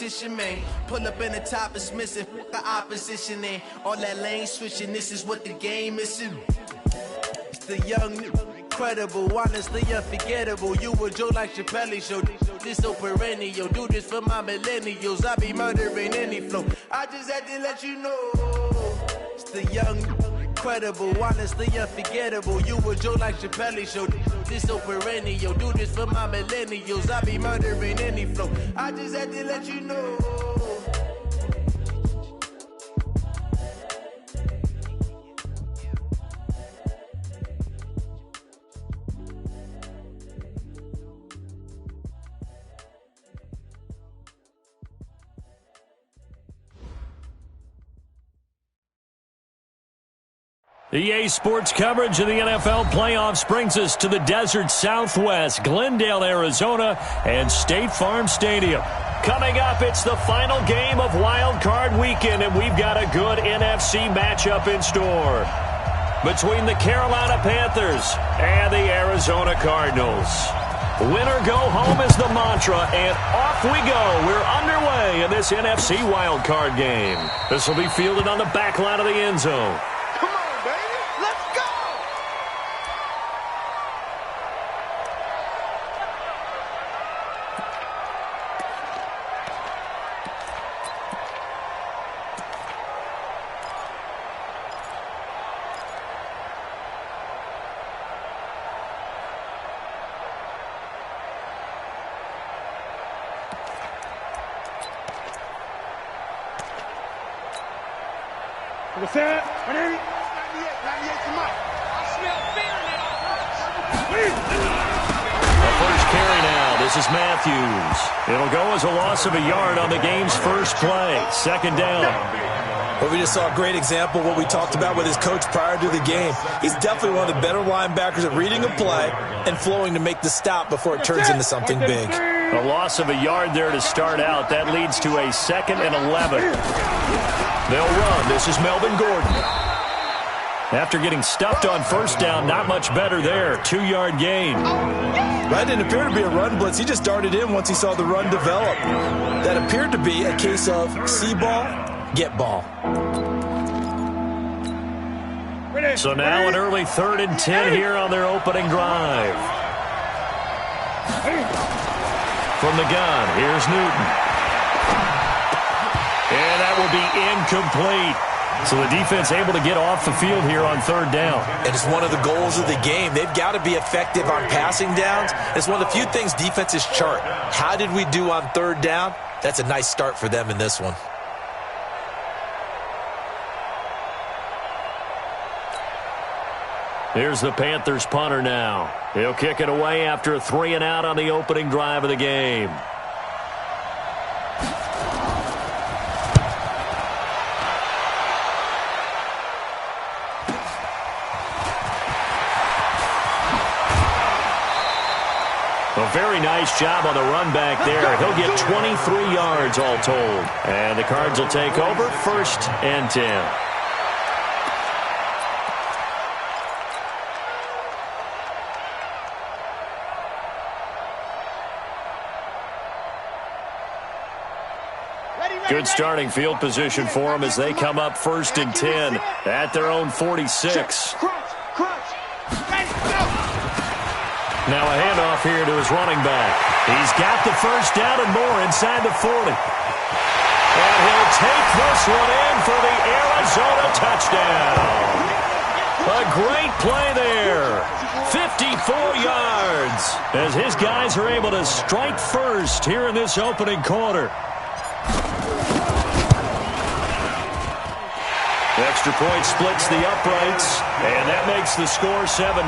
competition, man. Pull up in the top is missing, the opposition in. All that lane switching, this is what the game is. It's the young, incredible, honestly unforgettable. You a Joe like Chappelle show. This so perennial, do this for my millennials. I be murdering any flow. I just had to let you know. It's the young, incredible, honestly unforgettable. You a Joe like Chappelle show. This so perennial, do this for my millennials. I be murdering any flow. I just had to let you know. EA Sports coverage of the NFL playoffs brings us to the desert Southwest, Glendale, Arizona, and State Farm Stadium. Coming up, it's the final game of Wildcard Weekend, and we've got a good NFC matchup in store between the Carolina Panthers and the Arizona Cardinals. Win or go home is the mantra, and off we go. We're underway in this NFC Wildcard game. This will be fielded on the back line of the end zone. What's that? The first carry now. This is Matthews. It'll go as a loss of a yard on the game's first play. Second down. Well, we just saw a great example of what we talked about with his coach prior to the game. He's definitely one of the better linebackers at reading a play and flowing to make the stop before it turns into something big. A loss of a yard there to start out. That leads to a 2nd and 11. They'll run. This is Melvin Gordon. After getting stuffed on first down, not much better there. 2-yard gain. That didn't appear to be a run blitz. He just darted in once he saw the run develop. That appeared to be a case of see ball, get ball. So now an early 3rd and 10 here on their opening drive. From the gun, here's Newton. And that will be incomplete. So the defense able to get off the field here on 3rd down. And it's one of the goals of the game. They've got to be effective on passing downs. It's one of the few things defenses chart. How did we do on 3rd down? That's a nice start for them in this one. Here's the Panthers punter now. He'll kick it away after a 3-and-out on the opening drive of the game. A very nice job on the run back there. He'll get 23 yards all told. And the Cards will take over 1st and 10. Good starting field position for them as they come up 1st and 10 at their own 46. Now a handoff here to his running back. He's got the first down and more inside the 40. And he'll take this one in for the Arizona touchdown. A great play there. 54 yards as his guys are able to strike first here in this opening quarter. Extra point splits the uprights, and that makes the score 7-0.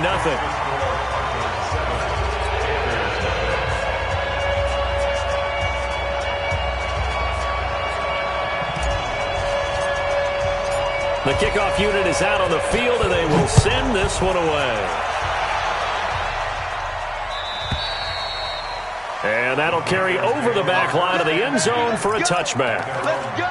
The kickoff unit is out on the field, and they will send this one away. And that'll carry over the back line of the end zone for a touchback. Let's go.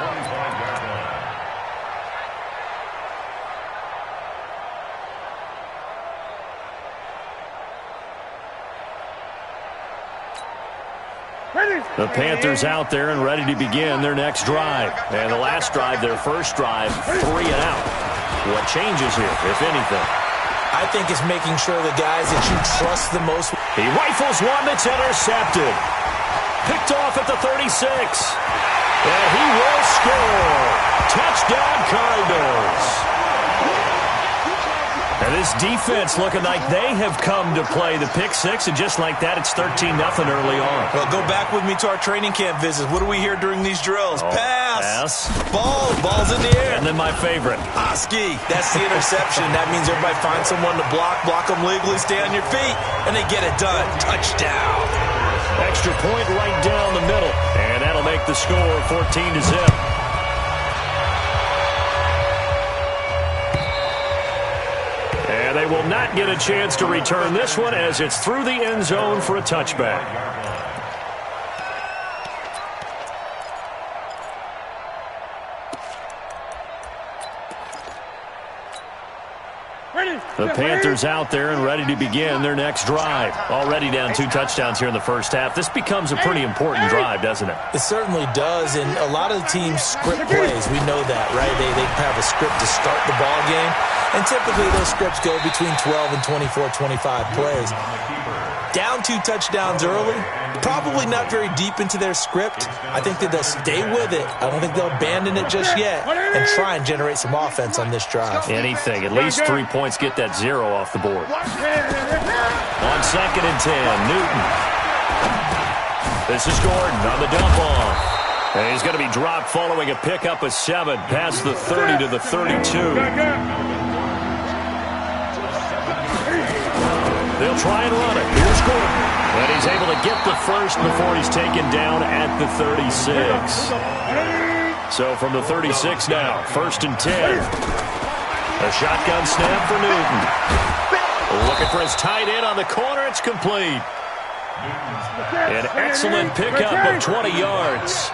Ready. The Panthers out there and ready to begin their next drive. And the last drive, their first drive, 3 and out. What changes here, if anything? I think it's making sure the guys that you trust the most. He rifles one that's intercepted. Picked off at the 36. And he will score. Touchdown, Cardinals. And this defense looking like they have come to play the pick six, and just like that, it's 13-0 early on. Well, go back with me to our training camp visits. What do we hear during these drills? Pass. Ball's in the air. And then my favorite. Ski. That's the interception. That means everybody finds someone to block them legally, stay on your feet, and they get it done. Touchdown. Extra point right down the middle, and that'll make the score 14-0. And they will not get a chance to return this one as it's through the end zone for a touchback. The Panthers out there and ready to begin their next drive. Already down 2 touchdowns here in the first half. This becomes a pretty important drive, doesn't it? It certainly does, and a lot of the teams script plays. We know that, right? They have a script to start the ball game, and typically those scripts go between 12 and 24, 25 plays. Down 2 touchdowns early, probably not very deep into their script. I think that they'll stay with it. I don't think they'll abandon it just yet and try and generate some offense on this drive. Anything. At least 3 points, get that 0 off the board. On 2nd and 10, Newton. This is Gordon on the dump off. And he's going to be dropped following a pickup of 7 past the 30 to the 32. They'll try and run it. Here's Gordon. And he's able to get the first before he's taken down at the 36. So from the 36 now, 1st and 10. A shotgun snap for Newton. Looking for his tight end on the corner. It's complete. An excellent pickup of 20 yards.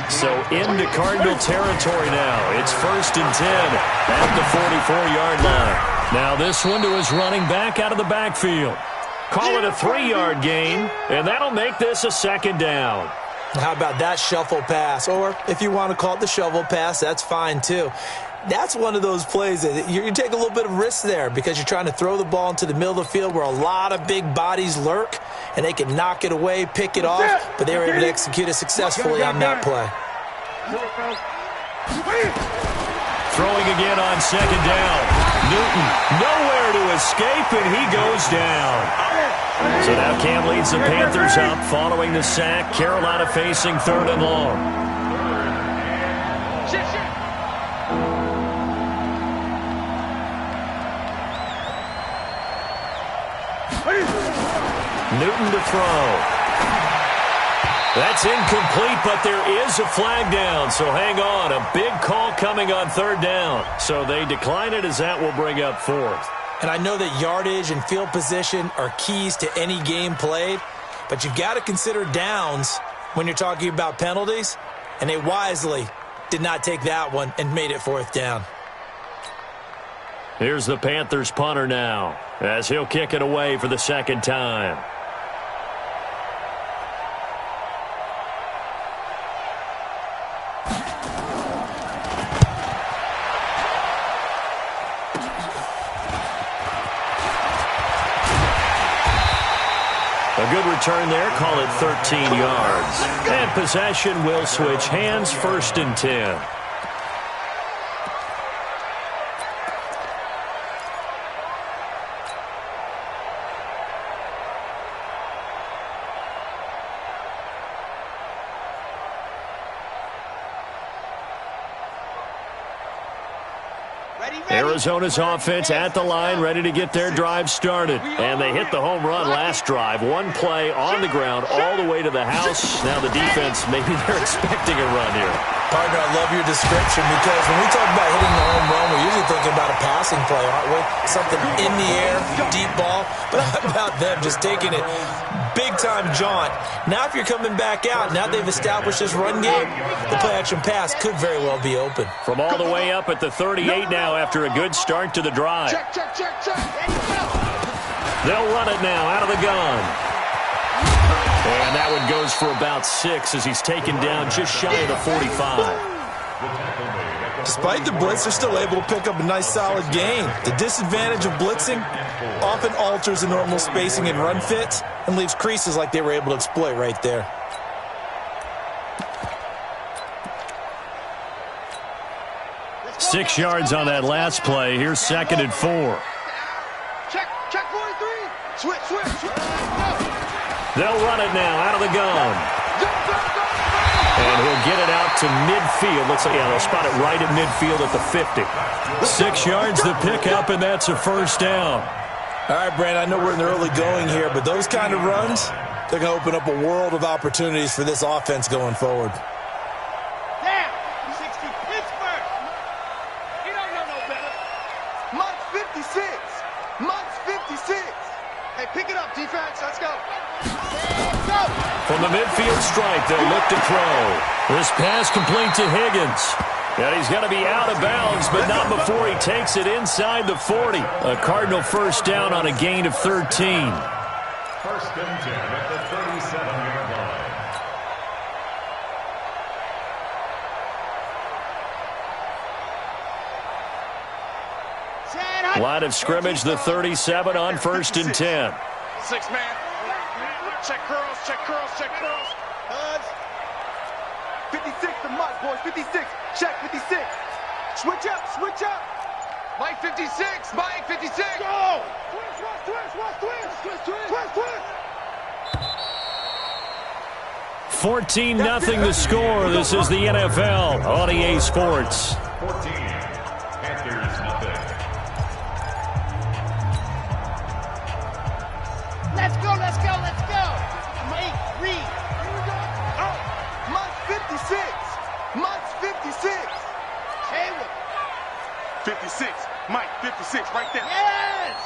So into Cardinal territory now. It's 1st and 10 at the 44-yard line. Now this one to his running back out of the backfield. Call it a 3-yard gain, and that'll make this a 2nd down. How about that shuffle pass? Or if you want to call it the shovel pass, that's fine too. That's one of those plays that you take a little bit of risk there because you're trying to throw the ball into the middle of the field where a lot of big bodies lurk, and they can knock it away, pick it off, but they were able to execute it successfully on that play. Throwing again on 2nd down. Newton nowhere to escape, and he goes down. So now Cam leads the Panthers up following the sack. Carolina facing 3rd and long. Newton to throw. That's incomplete, but there is a flag down, so hang on. A big call coming on 3rd down. So they decline it as that will bring up 4th. And I know that yardage and field position are keys to any game played, but you've got to consider downs when you're talking about penalties, and they wisely did not take that one and made it 4th down. Here's the Panthers punter now as he'll kick it away for the 2nd time. A good return there, call it 13 yards. And possession will switch hands, 1st and 10. Arizona's offense at the line, ready to get their drive started. And they hit the home run last drive. One play on the ground all the way to the house. Now the defense, maybe they're expecting a run here. Partner, I love your description because when we talk about hitting the home run, we're usually thinking about a passing play, aren't we? Something in the air, deep ball. But how about them just taking it big-time jaunt? Now if you're coming back out, now they've established this run game, the play-action pass could very well be open. From all the way up at the 38 now after a good start to the drive. They'll run it now out of the gun. And that one goes for about 6 as he's taken down just shy of the 45. Despite the blitz, they're still able to pick up a nice, solid gain. The disadvantage of blitzing often alters the normal spacing and run fits and leaves creases like they were able to exploit right there. Six yards on that last play. Here's 2nd and 4. Check 43. Switch. They'll run it now out of the gun. And he'll get it out to midfield. They'll spot it right at midfield at the 50. 6 yards the pickup, and that's a first down. All right, Brandon, I know we're in the early going here, but those kind of runs, they're going to open up a world of opportunities for this offense going forward. Damn! 60 Pittsburgh! He don't know no better. Month 56! Month 56! Hey, pick it up, defense. Let's go. Go! From the midfield stripe, they'll look to throw. This pass complete to Higgins. And he's going to be out of bounds, but not before he takes it inside the 40. A Cardinal first down on a gain of 13. 1st and 10 at the 37-yard line. Line of scrimmage, the 37 on 1st and 10. 6-man. Check curls. 56 to Mike, boys. 56. Check 56. Switch up. Mike 56. Mike 56. Go! Twist. 14-0 the score. This is the NFL on EA Sports. 14. Panthers, nothing. Let's go. Mike, read. Month 56. Month 56. Taylor. 56. Mike, 56, right there. Yes!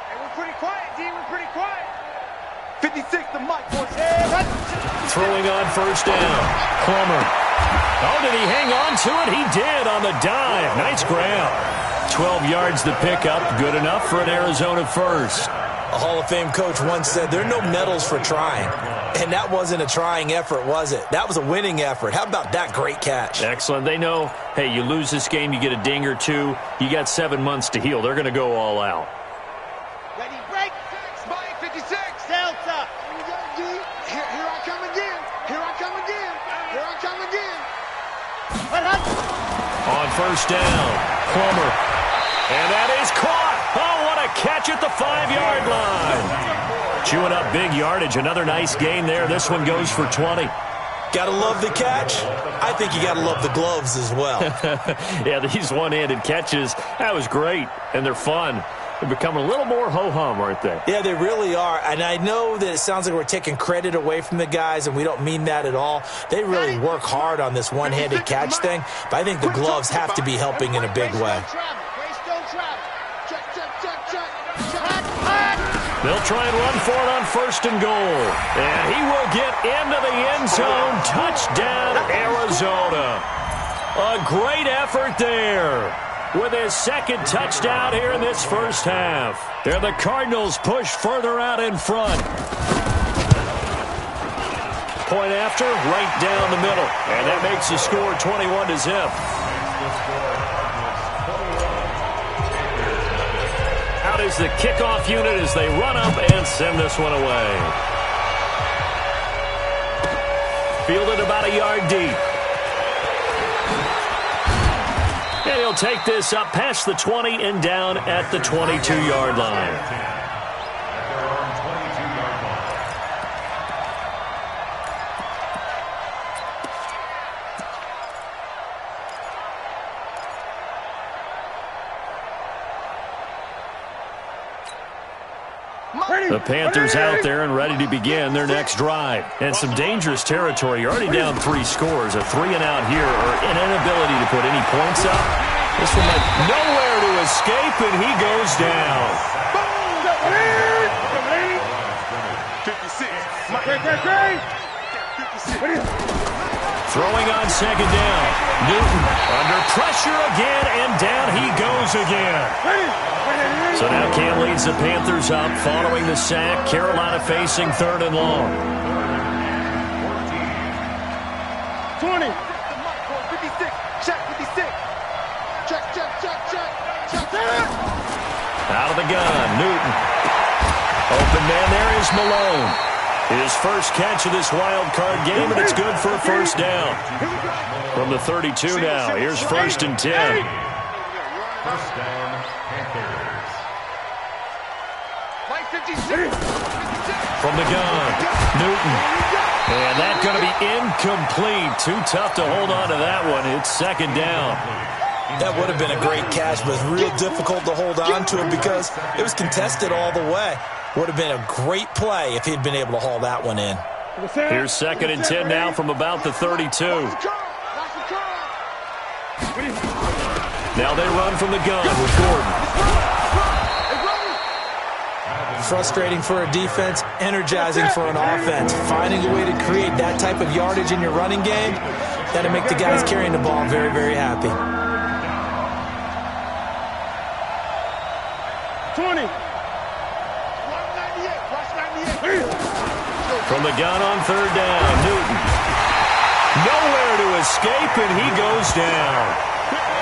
Hey, we're pretty quiet, D. We're pretty quiet. 56 to Mike, boys. Throwing on first down. Plummer. Oh, did he hang on to it? He did on the dive. Nice grab. 12 yards the pickup. Good enough for an Arizona first. A Hall of Fame coach once said, there are no medals for trying. And that wasn't a trying effort, was it? That was a winning effort. How about that great catch? Excellent. They know, hey, you lose this game, you get a ding or two. You got 7 months to heal. They're going to go all out. Ready, break. Mike 56. Delta. Here I come again. On first down, Plummer. And that is caught. Oh, what a catch at the 5-yard line. Chewing up big yardage. Another nice gain there. This one goes for 20. Gotta love the catch. I think you gotta love the gloves as well. Yeah, these one-handed catches, that was great. And they're fun. They're becoming a little more ho-hum, aren't they? Yeah, they really are. And I know that it sounds like we're taking credit away from the guys, and we don't mean that at all. They really work hard on this one-handed catch thing, but I think the gloves have to be helping in a big way. They'll try and run for it on 1st and goal. And he will get into the end zone. Touchdown, Arizona. A great effort there with his 2nd touchdown here in this first half. And the Cardinals push further out in front. Point after, right down the middle. And that makes the score 21-0. Out is the kickoff unit as they run up and send this one away. Fielded about a yard deep. And he'll take this up past the 20 and down at the 22-yard line. The Panthers out there and ready to begin their next drive. And some dangerous territory. You're already down 3 scores. A 3-and-out here or an inability to put any points up. This one had nowhere to escape, and he goes down. 56. Throwing on second down. Newton under pressure again, and down he goes again. So now Cam leads the Panthers up following the sack. Carolina facing 3rd and long. 20. 56. Check 56. Check. Out of the gun, Newton. Open man there is Malone. His first catch of this wild card game, and it's good for a first down. From the 32 now, here's 1st and 10. First down, Panthers. From the gun, Newton. And that's going to be incomplete. Too tough to hold on to that one. It's 2nd down. That would have been a great catch, but it's real difficult to hold on to it because it was contested all the way. Would have been a great play if he'd been able to haul that one in. Here's 2nd and 10 now from about the 32. Now they run from the gun with Gordon. Frustrating for a defense, energizing for an offense. Finding a way to create that type of yardage in your running game, that'll make the guys carrying the ball very, very happy. 20. From the gun on 3rd down, Newton. Nowhere to escape, and he goes down.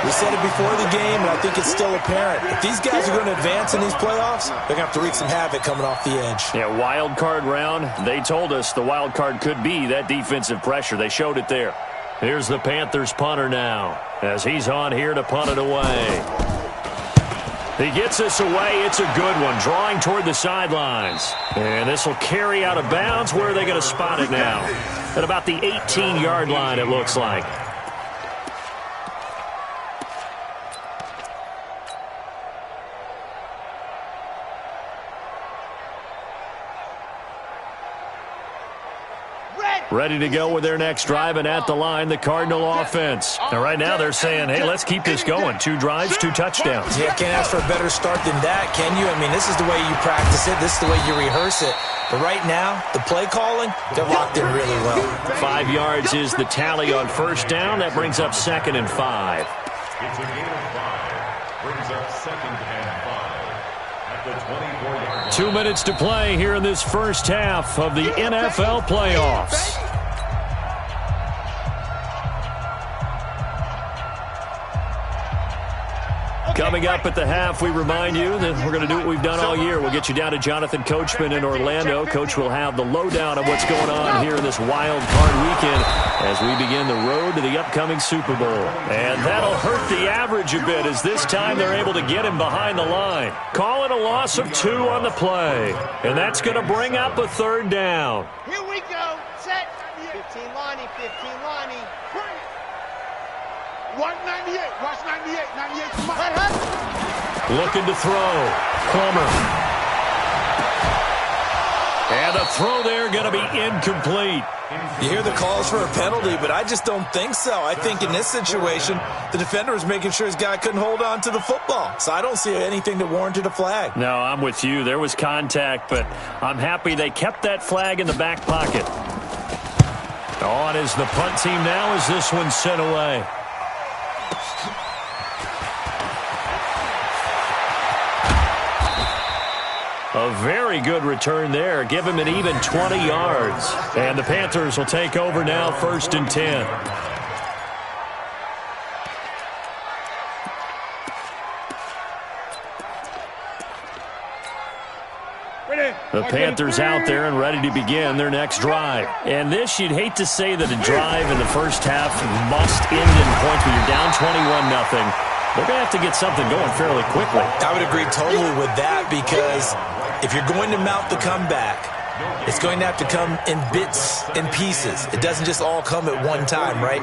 We said it before the game, and I think it's still apparent. If these guys are going to advance in these playoffs, they're going to have to wreak some havoc coming off the edge. Yeah, wild card round. They told us the wild card could be that defensive pressure. They showed it there. Here's the Panthers punter now, as he's on here to punt it away. He gets this away. It's a good one, drawing toward the sidelines. And this will carry out of bounds. Where are they going to spot it now? At about the 18-yard line, it looks like. Ready to go with their next drive, and at the line, the Cardinal offense. And right now they're saying, hey, let's keep this going. 2 drives, 2 touchdowns. Yeah, can't ask for a better start than that, can you? I mean, this is the way you practice it. This is the way you rehearse it. But right now, the play calling, they're locked in really well. 5 yards is the tally on 1st down. That brings up 2nd and 5. It's a gain of 5. Brings up 2nd and 5. At the 24-yard line. 2 minutes to play here in this first half of the NFL playoffs. Coming up at the half, we remind you that we're going to do what we've done all year. We'll get you down to Jonathan Coachman in Orlando. Coach will have the lowdown of what's going on here in this wild card weekend as we begin the road to the upcoming Super Bowl. And that'll hurt the average a bit as this time they're able to get him behind the line. Call it a loss of 2 on the play. And that's going to bring up a 3rd down. Here we go. Set. 15 Lonnie, 15 Lonnie. 198. Watch 98. 98 to Mike. Looking to throw. Plummer. And a throw there going to be incomplete. You hear the calls for a penalty, but I just don't think so. I think in this situation, the defender was making sure his guy couldn't hold on to the football. So I don't see anything that warranted a flag. No, I'm with you. There was contact, but I'm happy they kept that flag in the back pocket. On is the punt team now as this one's sent away. A very good return there. Give him an even 20 yards. And the Panthers will take over now, 1st and 10. The Panthers out there and ready to begin their next drive. And this, you'd hate to say that a drive in the first half must end in points, but you're down 21-0. They're going to have to get something going fairly quickly. I would agree totally with that because if you're going to mount the comeback, it's going to have to come in bits and pieces. It doesn't just all come at one time, right?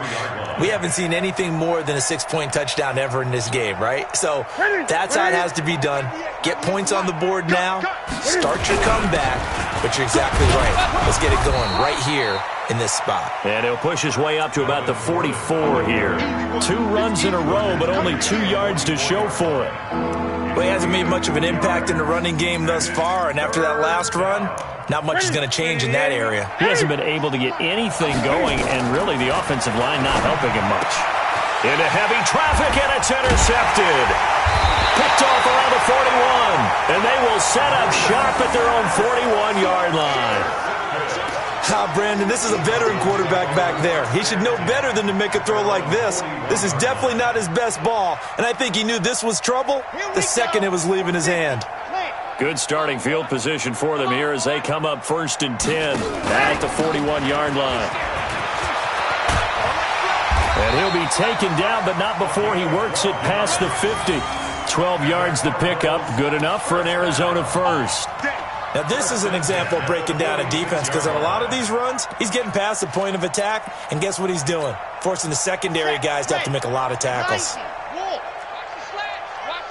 We haven't seen anything more than a 6-point touchdown ever in this game, right? So that's how it has to be done. Get points on the board now. Start your comeback. But you're exactly right. Let's get it going right here in this spot. And he'll push his way up to about the 44 here. 2 runs in a row, but only 2 yards to show for it. Well, he hasn't made much of an impact in the running game thus far, and after that last run, Not much is going to change in that area. He hasn't been able to get anything going, and really the offensive line not helping him much. Into heavy traffic, and it's intercepted. Picked off around the 41, and they will set up shop at their own 41-yard line. Brandon, this is a veteran quarterback back there. He should know better than to make a throw like this. This is definitely not his best ball, and I think he knew this was trouble the second it was leaving his hand. Good starting field position for them here as they come up 1st and 10 at the 41-yard line. And he'll be taken down, but not before he works it past the 50. 12 yards to pick up, good enough for an Arizona first. Now, this is an example of breaking down a defense because on a lot of these runs, he's getting past the point of attack, and guess what he's doing? Forcing the secondary guys to have to make a lot of tackles. Watch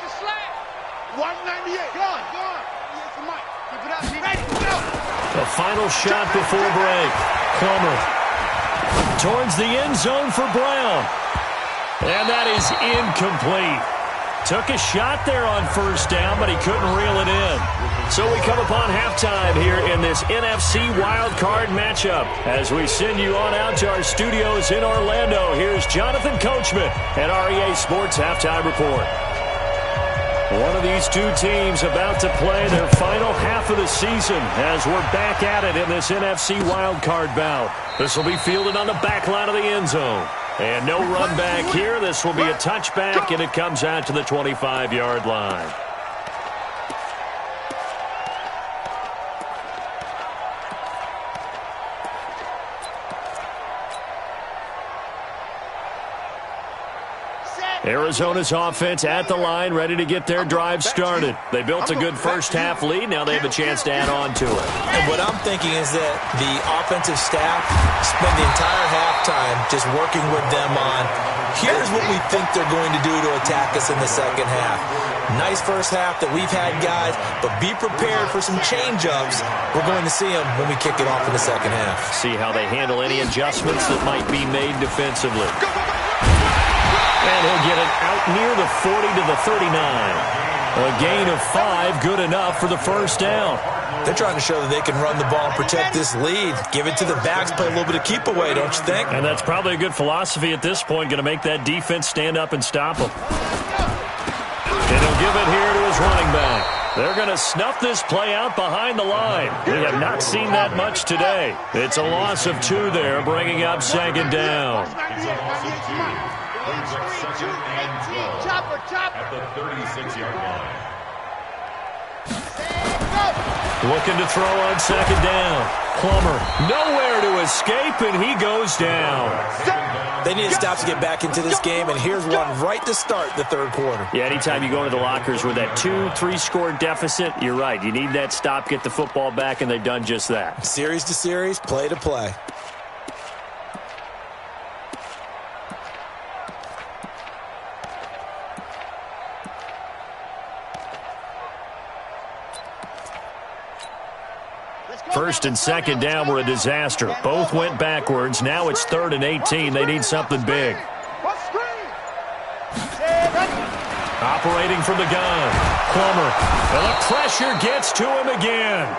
the slant. 198. Go on. Keep it up. Ready, go. The final shot before break. Plummer towards the end zone for Brown. And that is incomplete. Took a shot there on 1st down, but he couldn't reel it in. So we come upon halftime here in this NFC Wildcard matchup. As we send you on out to our studios in Orlando, here's Jonathan Coachman at REA Sports Halftime Report. One of these two teams about to play their final half of the season as we're back at it in this NFC wildcard bout. This will be fielded on the back line of the end zone. And no run back here. This will be a touchback, and it comes out to the 25-yard line. Arizona's offense at the line, ready to get their drive started. They built a good first-half lead. Now they have a chance to add on to it. And what I'm thinking is that the offensive staff spend the entire halftime just working with them on, here's what we think they're going to do to attack us in the second half. Nice first half that we've had, guys, but be prepared for some change-ups. We're going to see them when we kick it off in the second half. See how they handle any adjustments that might be made defensively. And he'll get it out near the 40 to the 39. A gain of 5, good enough for the first down. They're trying to show that they can run the ball and protect this lead. Give it to the backs, play a little bit of keep away, don't you think? And that's probably a good philosophy at this point, going to make that defense stand up and stop them. And he'll give it here to his running back. They're going to snuff this play out behind the line. We have not seen that much today. It's a loss of 2 there, bringing up 2nd down. At the 36-yard line. Looking to throw on 2nd down. Plummer nowhere to escape, and he goes down. They need to stop to get back into this game, and here's one right to start the third quarter. Yeah, anytime you go into the lockers with that 2-3 score deficit, you're right. You need that stop, get the football back, and they've done just that. Series to series, play to play. First and 2nd down were a disaster. Both went backwards. Now it's 3rd and 18. They need something big. Operating from the gun. Plummer. And the pressure gets to him again.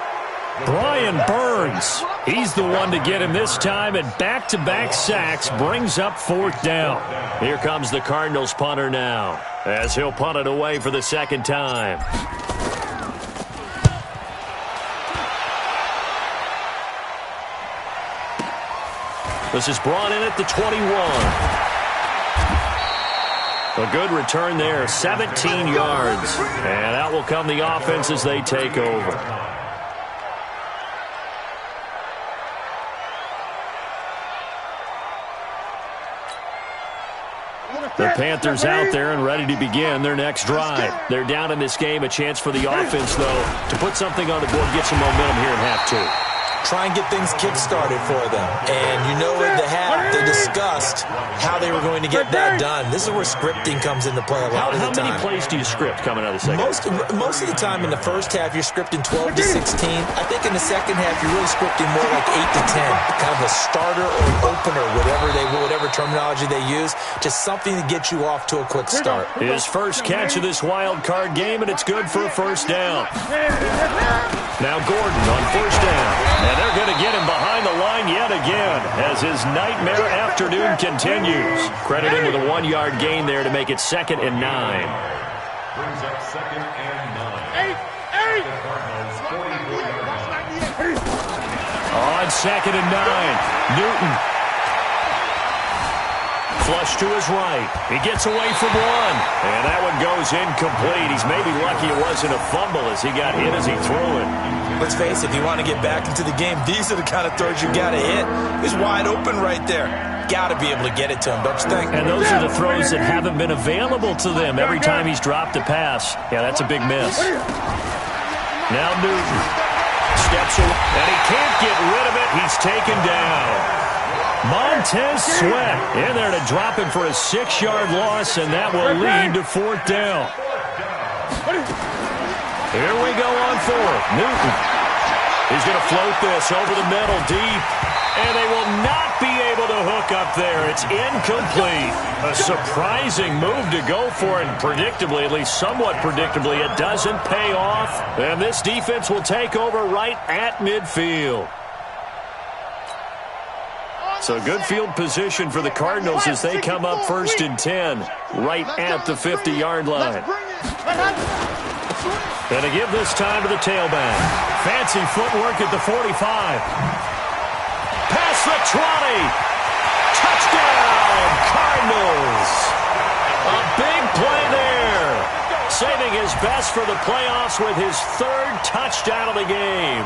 Brian Burns. He's the one to get him this time, and back-to-back sacks brings up 4th down. Here comes the Cardinals punter now, as he'll punt it away for the 2nd time. This is brought in at the 21. A good return there, 17 yards. And out will come the offense as they take over. The Panthers out there and ready to begin their next drive. They're down in this game. A chance for the offense, though, to put something on the board, get some momentum here in half 2. Try and get things kick-started for them. And you know in the half, they discussed how they were going to get that done. This is where scripting comes into play a lot of the time. How many plays do you script coming out of the second? Most of the time in the first half, you're scripting 12 to 16. I think in the second half, you're really scripting more like 8 to 10. Kind of a starter or an opener, whatever whatever terminology they use, just something to get you off to a quick start. His first catch of this wild card game, and it's good for a first down. Now Gordon on first down. And they're going to get him behind the line yet again as his nightmare afternoon continues. Credit him with a 1-yard gain there to make it 2nd and 9. Brings up 2nd and 9. The Cardinals 44-yard line. On 2nd and 9, Newton. Flush to his right. He gets away from one. And that one goes incomplete. He's maybe lucky it wasn't a fumble as he got hit as he threw it. Let's face it, if you want to get back into the game, these are the kind of throws you got to hit. He's wide open right there. Got to be able to get it to him, don't you think? And those are the throws that haven't been available to them every time he's dropped a pass. Yeah, that's a big miss. Now Newton steps away, and he can't get rid of it. He's taken down. Montez Sweat in there to drop him for a 6-yard loss, and that will lead to 4th down. Here we go on 4th. Newton. He's going to float this over the middle deep, and they will not be able to hook up there. It's incomplete. A surprising move to go for, and predictably, at least somewhat predictably, it doesn't pay off. And this defense will take over right at midfield. So good field position for the Cardinals as they come up 1st and 10, right at the 50-yard line. And to give this time to the tailback. Fancy footwork at the 45. Past the 20. Touchdown, Cardinals. A big play there. Saving his best for the playoffs with his 3rd touchdown of the game.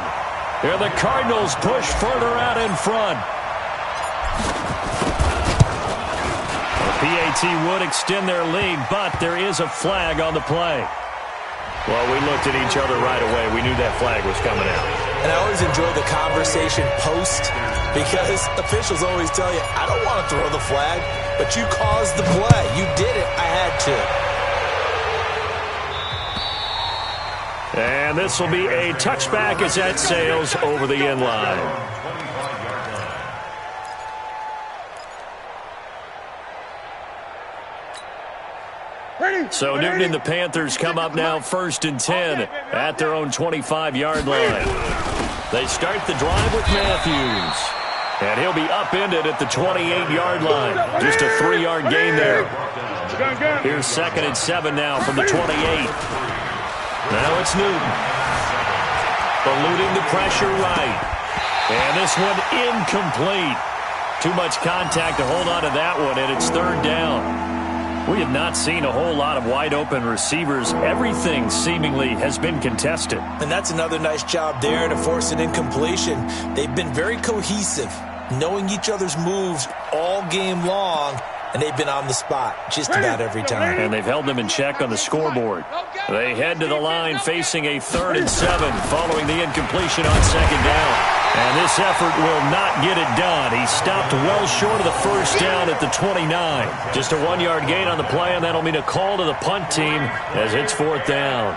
And the Cardinals push further out in front. PAT would extend their lead, but there is a flag on the play. Well, we looked at each other right away. We knew that flag was coming out. And I always enjoy the conversation post because officials always tell you, I don't want to throw the flag, but you caused the play. You did it. I had to. And this will be a touchback as that sails over the end line. So Newton and the Panthers come up now 1st and 10 at their own 25-yard line. They start the drive with Matthews. And he'll be upended at the 28-yard line. Just a 3-yard gain there. Here's 2nd and 7 now from the 28. Now it's Newton. Eluding the pressure right. And this one incomplete. Too much contact to hold on to that one, and it's 3rd down. We have not seen a whole lot of wide-open receivers. Everything seemingly has been contested. And that's another nice job there to force an incompletion. They've been very cohesive, knowing each other's moves all game long, and they've been on the spot just about every time. And they've held them in check on the scoreboard. They head to the line facing a 3rd and 7 following the incompletion on 2nd down. And this effort will not get it done. He stopped well short of the 1st down at the 29. Just a 1-yard gain on the play, and that'll mean a call to the punt team as it's 4th down.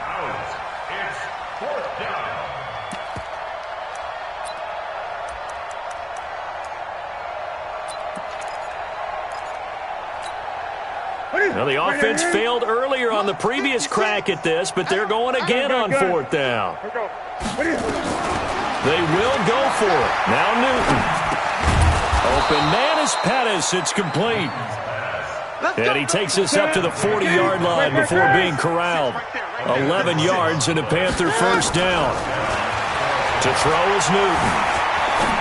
Now the offense failed earlier on the previous crack at this, but they're going again on 4th down. They will go for it. Now Newton. Open man is Pettis. It's complete. And he takes this up to the 40-yard line before being corralled. 11 yards and a Panther 1st down. To throw is Newton.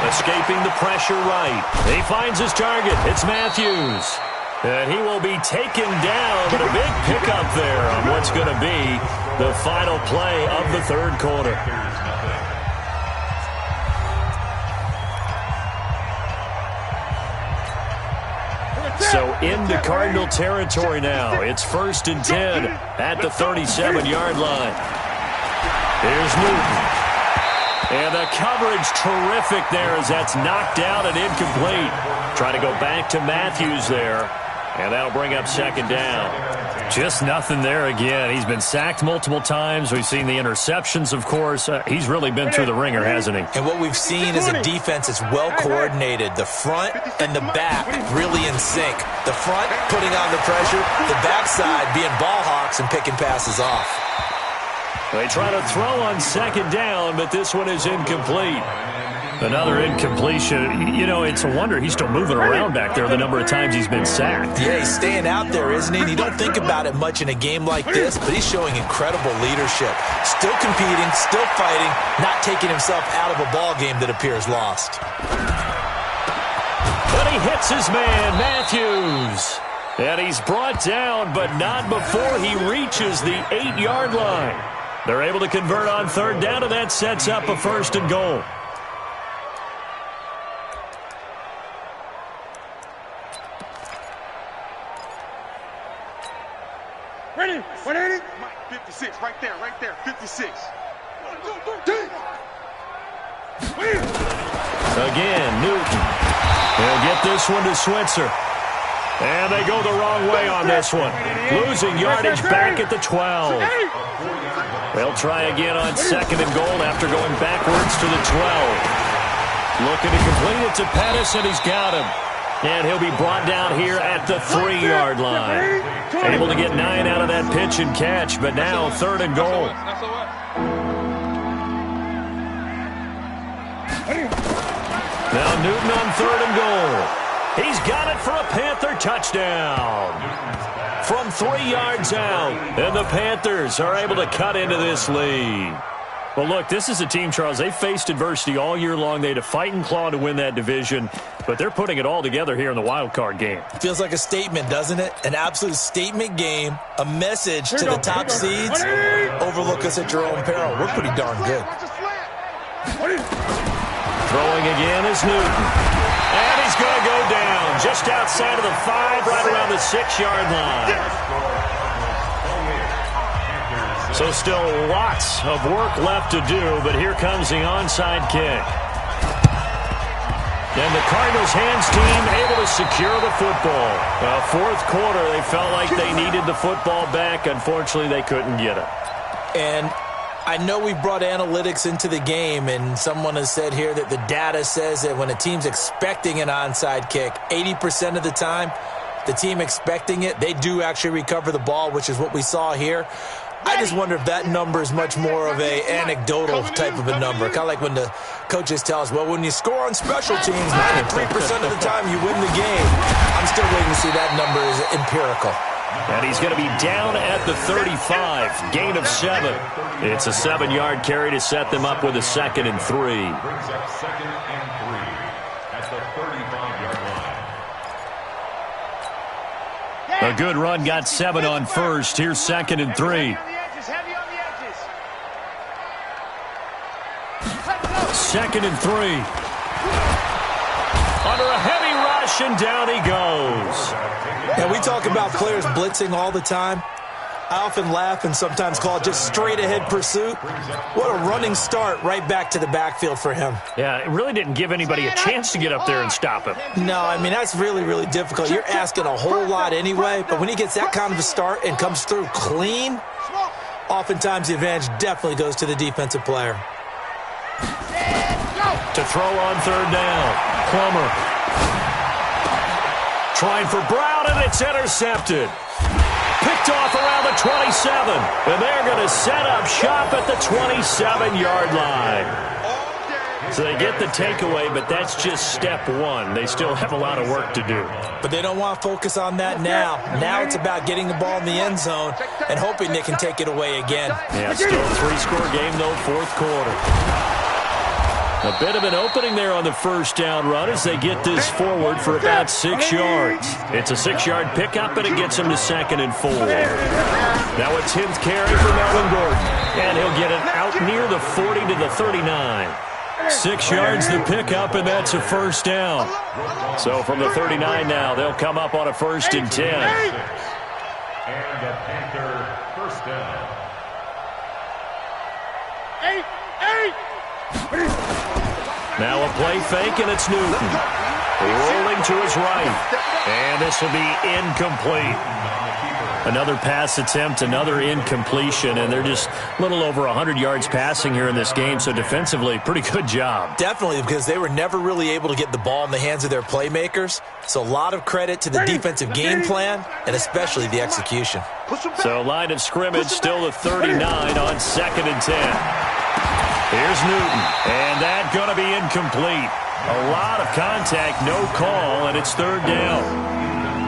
Escaping the pressure right. He finds his target. It's Matthews. And he will be taken down, but a big pickup there on what's going to be the final play of the 3rd quarter. So into Cardinal territory now. It's 1st and 10 at the 37-yard line. Here's Newton. And the coverage terrific there as that's knocked out and incomplete. Trying to go back to Matthews there. And that'll bring up second down. Just nothing there again. He's been sacked multiple times. We've seen the interceptions, of course. He's really been through the ringer, hasn't he? And what we've seen is a defense that's well coordinated. The front and the back really in sync. The front putting on the pressure, the backside being ball hawks and picking passes off. They try to throw on second down, but this one is incomplete. Another incompletion. You know, it's a wonder he's still moving around back there the number of times he's been sacked. Yeah, he's staying out there, isn't he? And you don't think about it much in a game like this, but he's showing incredible leadership. Still competing, still fighting, not taking himself out of a ball game that appears lost. But he hits his man, Matthews. And he's brought down, but not before he reaches the 8-yard line. They're able to convert on third down, and that sets up a 1st and goal. Ready? 180? Mike, 56, right there, 56. Again, Newton. They'll get this one to Switzer. And they go the wrong way on this one. Losing yardage back at the 12. They'll try again on 2nd and goal after going backwards to the 12. Looking to complete it to Pettis, and he's got him. And he'll be brought down here at the 3-yard line. Able to get 9 out of that pitch and catch, but now 3rd and goal. Now Newton on 3rd and goal. He's got it for a Panther touchdown. From 3 yards out, and the Panthers are able to cut into this lead. Well, look, this is a team, Charles, they faced adversity all year long. They had to fight and claw to win that division, but they're putting it all together here in the wildcard game. Feels like a statement, doesn't it? An absolute statement game, a message to the top seeds. Overlook us at your own peril. We're pretty darn good. Throwing again is Newton. And he's going to go down just outside of the 5, right around the 6-yard line. So still lots of work left to do, but here comes the onside kick. And the Cardinals hands team able to secure the football. Well, 4th quarter, they felt like they needed the football back. Unfortunately, they couldn't get it. And I know we brought analytics into the game, and someone has said here that the data says that when a team's expecting an onside kick, 80% of the time, the team expecting it, they do actually recover the ball, which is what we saw here. I just wonder if that number is much more of a anecdotal type of a number. Kind of like when the coaches tell us, well, when you score on special teams, 93% of the time you win the game. I'm still waiting to see that number is empirical. And he's going to be down at the 35, gain of 7. It's a 7-yard carry to set them up with a 2nd and 3. Brings up 2nd and 3 at the 35-yard line. A good run got 7 on first. Here's 2nd and 3. 2nd and 3. Under a heavy rush, and down he goes. And we talk about players blitzing all the time. I often laugh and sometimes call it just straight-ahead pursuit. What a running start right back to the backfield for him. Yeah, it really didn't give anybody a chance to get up there and stop him. No, I mean, that's really, really difficult. You're asking a whole lot anyway, but when he gets that kind of a start and comes through clean, oftentimes the advantage definitely goes to the defensive player. To throw on 3rd down, Plummer. Trying for Brown, and it's intercepted. Picked off around the 27, and they're going to set up shop at the 27-yard line. So they get the takeaway, but that's just step 1. They still have a lot of work to do. But they don't want to focus on that now. Now it's about getting the ball in the end zone and hoping they can take it away again. Yeah, still a 3-score game, though, 4th quarter. A bit of an opening there on the 1st down run as they get this forward for about 6 yards. It's a 6-yard pickup, and it gets him to 2nd and 4. Now a 10th carry for Melvin Gordon. And he'll get it out near the 40 to the 39. 6 yards the pickup, and that's a 1st down. So from the 39 now, they'll come up on a 1st and 10. And the Panther 1st down. Now a play fake, and it's Newton. Rolling to his right. And this will be incomplete. Another pass attempt, another incompletion, and they're just a little over 100 yards passing here in this game, so defensively, pretty good job. Definitely, because they were never really able to get the ball in the hands of their playmakers, so a lot of credit to the defensive game plan, and especially the execution. So line of scrimmage still the 39 on 2nd and 10. Here's Newton, and that's going to be incomplete. A lot of contact, no call, and it's 3rd down.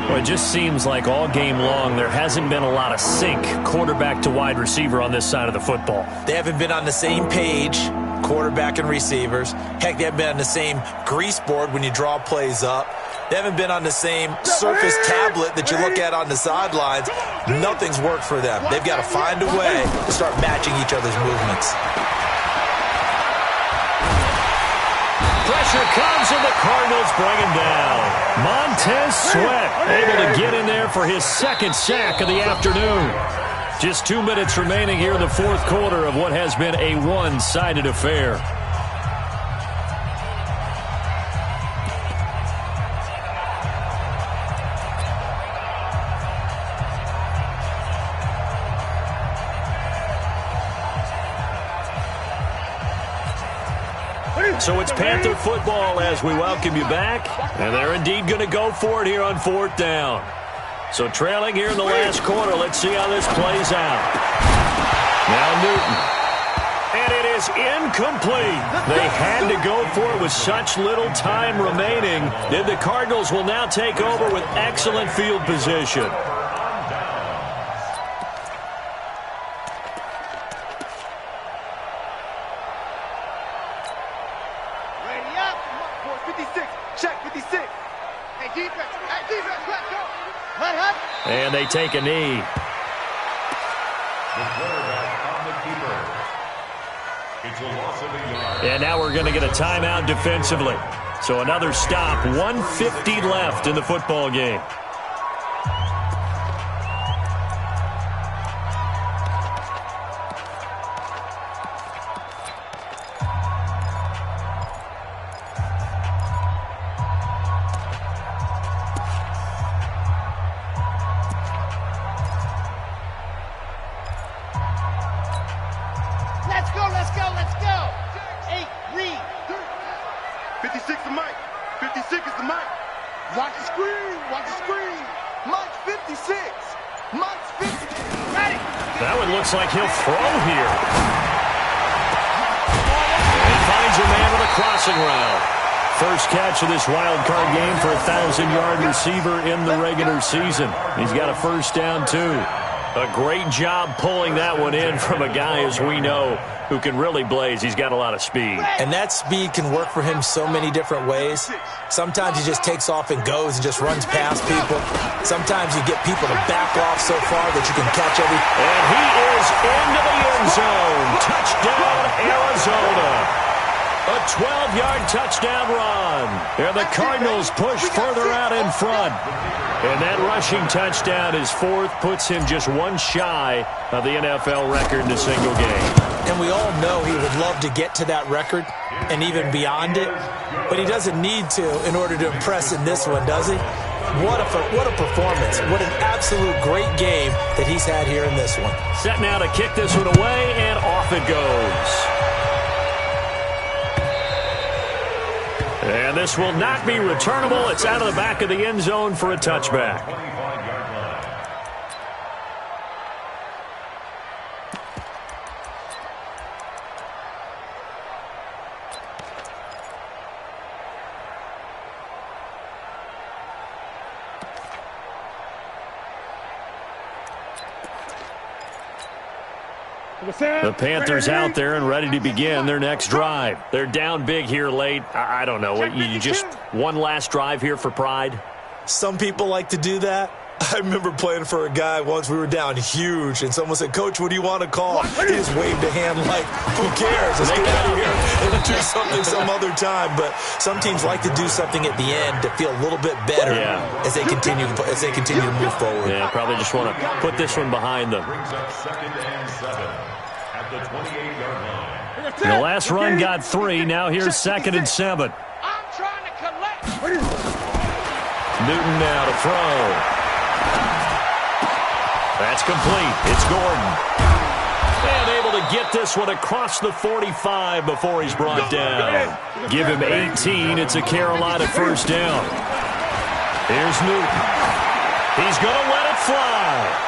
Well, it just seems like all game long there hasn't been a lot of sync quarterback to wide receiver on this side of the football. They haven't been on the same page, quarterback and receivers. Heck, they haven't been on the same grease board when you draw plays up. They haven't been on the same surface tablet that you look at on the sidelines. Nothing's worked for them. They've got to find a way to start matching each other's movements. Pressure comes, and the Cardinals bring him down. Montez Sweat able to get in there for his 2nd sack of the afternoon. Just 2 minutes remaining here in the 4th quarter of what has been a one-sided affair. So it's Panther football as we welcome you back. And they're indeed going to go for it here on 4th down. So trailing here in the last quarter. Let's see how this plays out. Now Newton. And it is incomplete. They had to go for it with such little time remaining. And the Cardinals will now take over with excellent field position. And they take a knee. And now we're going to get a timeout defensively. So another stop. 1:50 left in the football game. Like he'll throw here. And he finds a man with a crossing route. First catch of this wild card game for a 1,000-yard receiver in the regular season. He's got a first down, too. A great job pulling that one in from a guy, as we know, who can really blaze. He's got a lot of speed. And that speed can work for him so many different ways. Sometimes he just takes off and goes and just runs past people. Sometimes you get people to back off so far that you can catch every... And he is into the end zone. Touchdown, Arizona. A 12-yard touchdown run. And the Cardinals push further out in front. And that rushing touchdown is 4th, puts him just one shy of the NFL record in a single game. And we all know he would love to get to that record and even beyond it, but he doesn't need to in order to impress in this one, does he? What a performance. What an absolute great game that he's had here in this one. Set now to kick this one away, and off it goes. And this will not be returnable. It's out of the back of the end zone for a touchback. The Panthers out there and ready to begin their next drive. They're down big here late. I don't know. You just one last drive here for pride? Some people like to do that. I remember playing for a guy once. We were down huge, and someone said, "Coach, what do you want to call?" He just waved a hand like, "Who cares? Let's get out of here and do something some other time." But some teams like to do something at the end to feel a little bit better as they continue to move forward. Yeah, probably just want to put this one behind them. Brings up 2nd and 7 at the 28-yard line. The last run got 3. Now here's 2nd and 7. I'm trying to collect. Newton now to throw. That's complete. It's Gordon. And able to get this one across the 45 before he's brought down. Give him 18. It's a Carolina first down. Here's Newton. He's going to let it fly.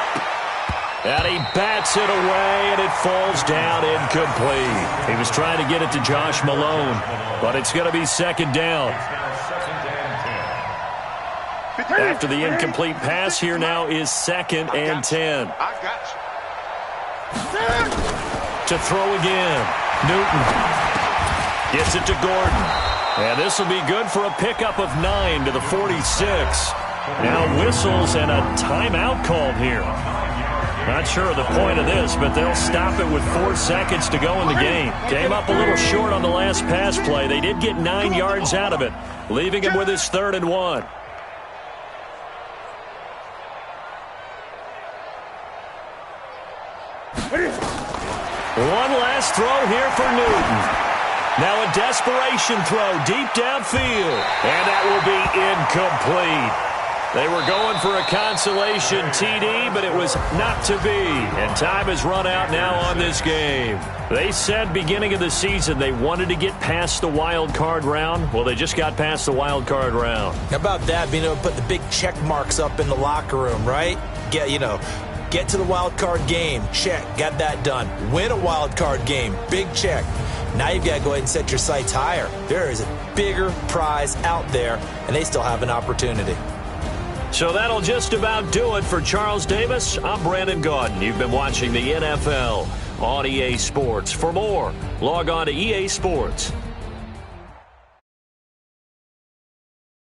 And he bats it away, and it falls down incomplete. He was trying to get it to Josh Malone, but it's going to be second down. After the incomplete pass, here now is second and 10. I got you. To throw again. Newton gets it to Gordon. And this will be good for a pickup of 9 to the 46. Now whistles and a timeout called here. Not sure of the point of this, but they'll stop it with 4 seconds to go in the game. Came up a little short on the last pass play. They did get 9 yards out of it, leaving him with his 3rd and 1. One last throw here for Newton. Now a desperation throw deep downfield. And that will be incomplete. They were going for a consolation TD, but it was not to be. And time has run out now on this game. They said beginning of the season they wanted to get past the wild card round. Well, they just got past the wild card round. How about that, being able to put the big check marks up in the locker room, right? Get to the wild card game. Check. Got that done. Win a wild card game. Big check. Now you've got to go ahead and set your sights higher. There is a bigger prize out there, and they still have an opportunity. So that'll just about do it for Charles Davis. I'm Brandon Gaudin. You've been watching the NFL on EA Sports. For more, log on to EA Sports.